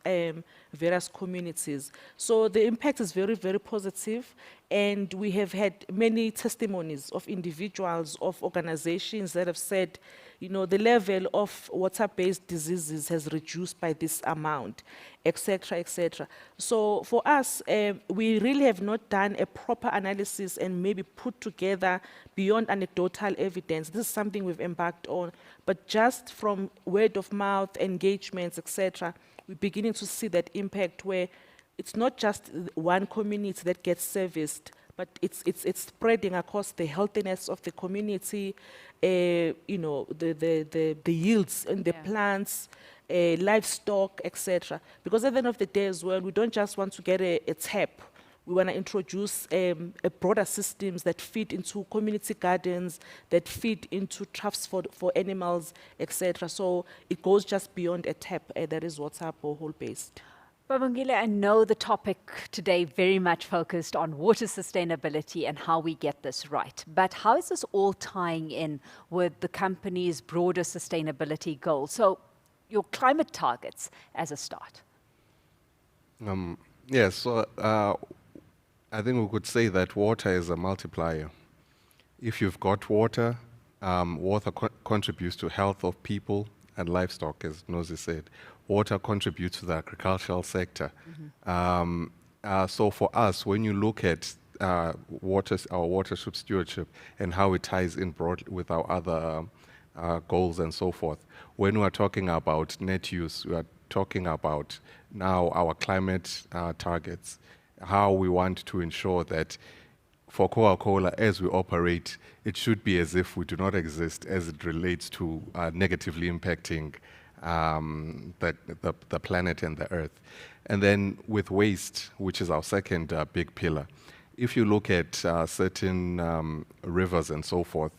various communities. So the impact is very, very positive. And we have had many testimonies of individuals, of organizations that have said, the level of water-based diseases has reduced by this amount, et cetera, et cetera. So for us, we really have not done a proper analysis and maybe put together beyond anecdotal evidence. This is something we've embarked on. But just from word of mouth, engagements, et cetera, we're beginning to see that impact where it's not just one community that gets serviced, but it's spreading across the healthiness of the community, the yields in the plants, livestock, etc. Because at the end of the day as well, we don't just want to get a tap. We want to introduce a broader systems that feed into community gardens, that feed into troughs for animals, etc. So it goes just beyond a tap that is water borehole based. Babangile, I know the topic today very much focused on water sustainability and how we get this right. But how is this all tying in with the company's broader sustainability goals? So your climate targets as a start. Yes, so I think we could say that water is a multiplier. If you've got water, water contributes to health of people and livestock, as Nozi said. Water contributes to the agricultural sector. So for us, when you look at our watership stewardship and how it ties in broadly with our other goals and so forth, when we are talking about net use, we are talking about now our climate targets, how we want to ensure that for Coca-Cola, as we operate, it should be as if we do not exist as it relates to negatively impacting the planet and the earth. And then with waste, which is our second big pillar, if you look at certain rivers and so forth,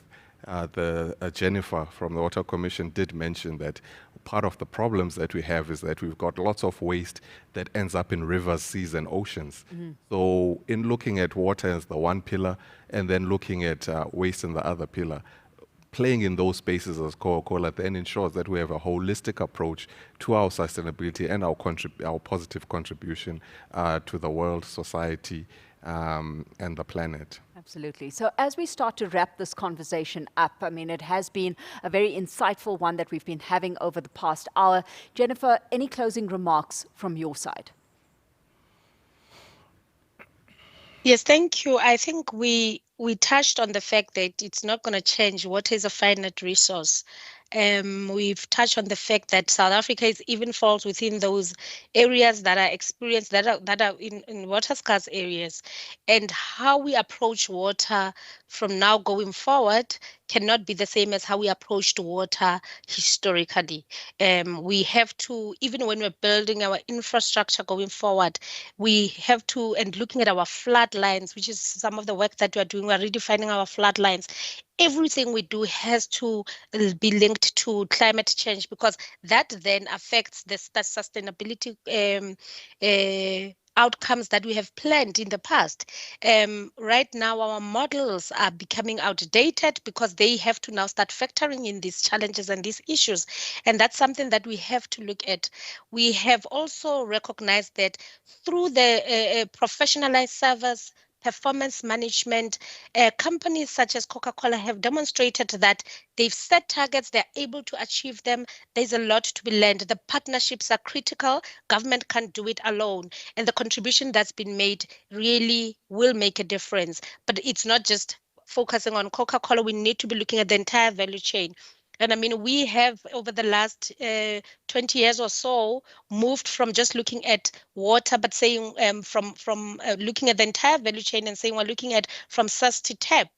Jennifer from the Water Commission did mention that part of the problems that we have is that we've got lots of waste that ends up in rivers, seas, and oceans. So in looking at water as the one pillar and then looking at waste in the other pillar, playing in those spaces as Coca-Cola then ensures that we have a holistic approach to our sustainability and our positive contribution to the world, society, and the planet. Absolutely. So as we start to wrap this conversation up, I mean, it has been a very insightful one that we've been having over the past hour. Jennifer, any closing remarks from your side? Yes, thank you. I think we touched on the fact that it's not going to change what is a finite resource. We've touched on the fact that South Africa even falls within those areas that are experienced, that are in water-scarce areas, and how we approach water from now going forward cannot be the same as how we approached water historically. We have to, even when we're building our infrastructure going forward, we have to, and looking at our flood lines, which is some of the work that we're doing, we're redefining our flood lines. Everything we do has to be linked to climate change, because that then affects the sustainability outcomes that we have planned in the past. Right now, our models are becoming outdated because they have to now start factoring in these challenges and these issues. And that's something that we have to look at. We have also recognized that through the professionalized service, performance management. Companies such as Coca-Cola have demonstrated that they've set targets, they're able to achieve them. There's a lot to be learned. The partnerships are critical. Government can't do it alone. And the contribution that's been made really will make a difference. But it's not just focusing on Coca-Cola. We need to be looking at the entire value chain. And I mean, we have over the last 20 years or so moved from just looking at water, but saying from looking at the entire value chain and saying we're looking at from source to tap.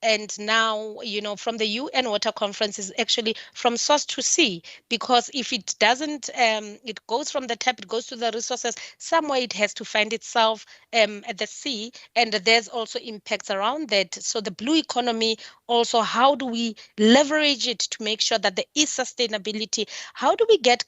And now, from the UN Water Conference is actually from source to sea, because if it doesn't, it goes from the tap, it goes to the resources, somewhere it has to find itself at the sea. And there's also impacts around that. So the blue economy, also, how do we leverage it to make sure that there is sustainability? How do we get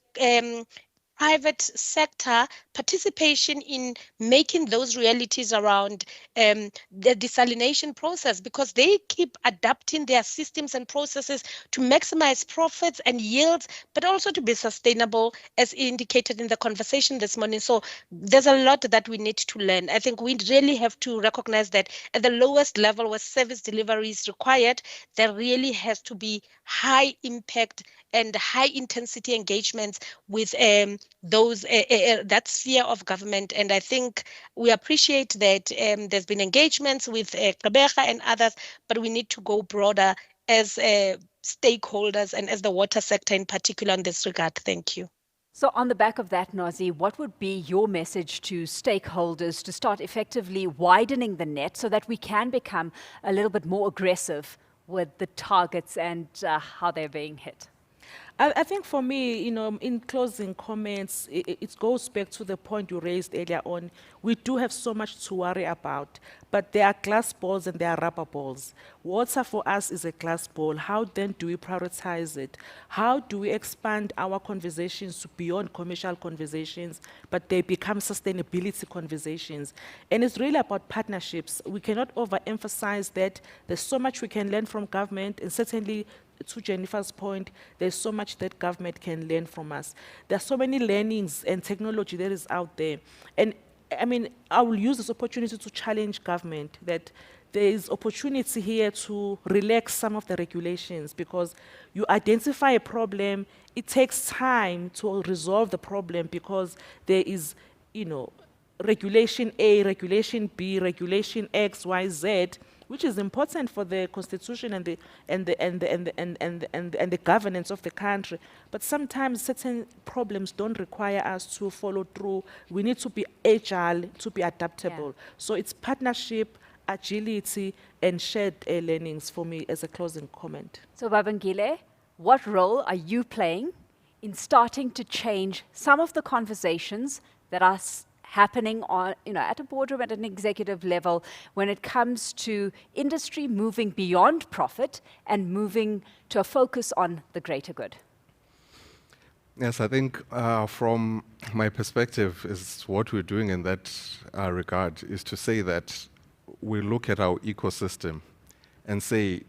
private sector participation in making those realities around the desalination process, because they keep adapting their systems and processes to maximize profits and yields, but also to be sustainable, as indicated in the conversation this morning. So there's a lot that we need to learn. I think we really have to recognize that at the lowest level where service delivery is required, there really has to be high impact and high intensity engagements with that sphere of government. And I think we appreciate that there's been engagements with Gqeberha and others, but we need to go broader as stakeholders and as the water sector in particular in this regard. Thank you. So on the back of that, Nazi, what would be your message to stakeholders to start effectively widening the net so that we can become a little bit more aggressive with the targets and how they're being hit? I think for me, in closing comments, it goes back to the point you raised earlier on. We do have so much to worry about, but there are glass balls and there are rubber balls. Water for us is a glass ball. How then do we prioritize it? How do we expand our conversations to beyond commercial conversations, but they become sustainability conversations? And it's really about partnerships. We cannot overemphasize that. There's so much we can learn from government, and certainly to Jennifer's point, there's so much that government can learn from us. There are so many learnings and technology that is out there. And I mean, I will use this opportunity to challenge government that there is opportunity here to relax some of the regulations, because you identify a problem, it takes time to resolve the problem, because there is, regulation A, regulation B, regulation X, Y, Z, which is important for the constitution and the governance of the country. But sometimes certain problems don't require us to follow through. We need to be agile, to be adaptable. Yeah. So it's partnership, agility, and shared learnings for me as a closing comment. So Babangile, what role are you playing in starting to change some of the conversations that are happening on, at a boardroom, at an executive level, when it comes to industry moving beyond profit and moving to a focus on the greater good? Yes, I think from my perspective, is what we're doing in that regard is to say that we look at our ecosystem and say,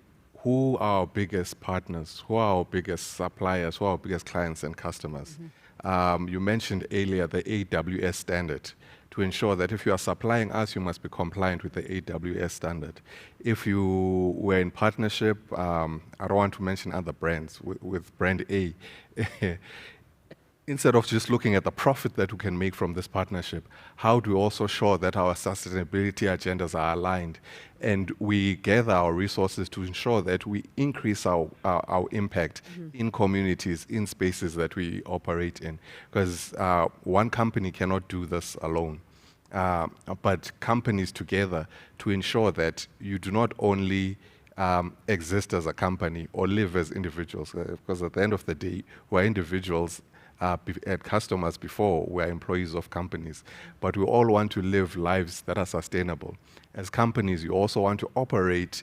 who are our biggest partners, who are our biggest suppliers, who are our biggest clients and customers. Mm-hmm. You mentioned earlier the AWS standard, to ensure that if you are supplying us, you must be compliant with the AWS standard. If you were in partnership, I don't want to mention other brands, with brand A, instead of just looking at the profit that we can make from this partnership, how do we also ensure that our sustainability agendas are aligned, and we gather our resources to ensure that we increase our impact in communities, in spaces that we operate in? Because one company cannot do this alone, but companies together to ensure that you do not only exist as a company or live as individuals, because at the end of the day, we're individuals and customers before we're employees of companies, but we all want to live lives that are sustainable. As companies, you also want to operate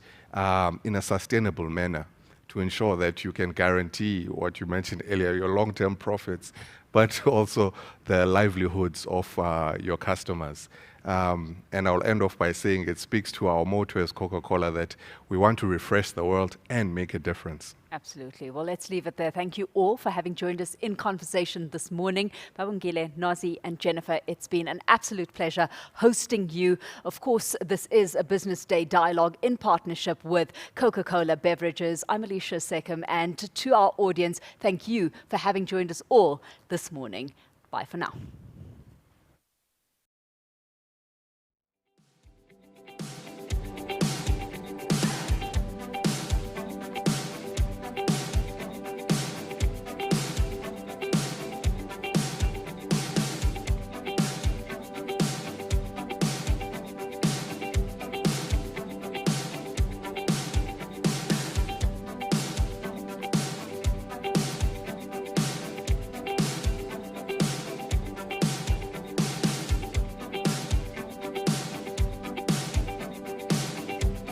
in a sustainable manner to ensure that you can guarantee what you mentioned earlier, your long-term profits, but also the livelihoods of your customers. And I'll end off by saying it speaks to our motto as Coca-Cola that we want to refresh the world and make a difference. Absolutely. Well, let's leave it there. Thank you all for having joined us in conversation this morning. Babungile, Nazi, and Jennifer, it's been an absolute pleasure hosting you. Of course, this is a Business Day dialogue in partnership with Coca-Cola Beverages. I'm Alicia Seckham, and to our audience, thank you for having joined us all this morning. Bye for now.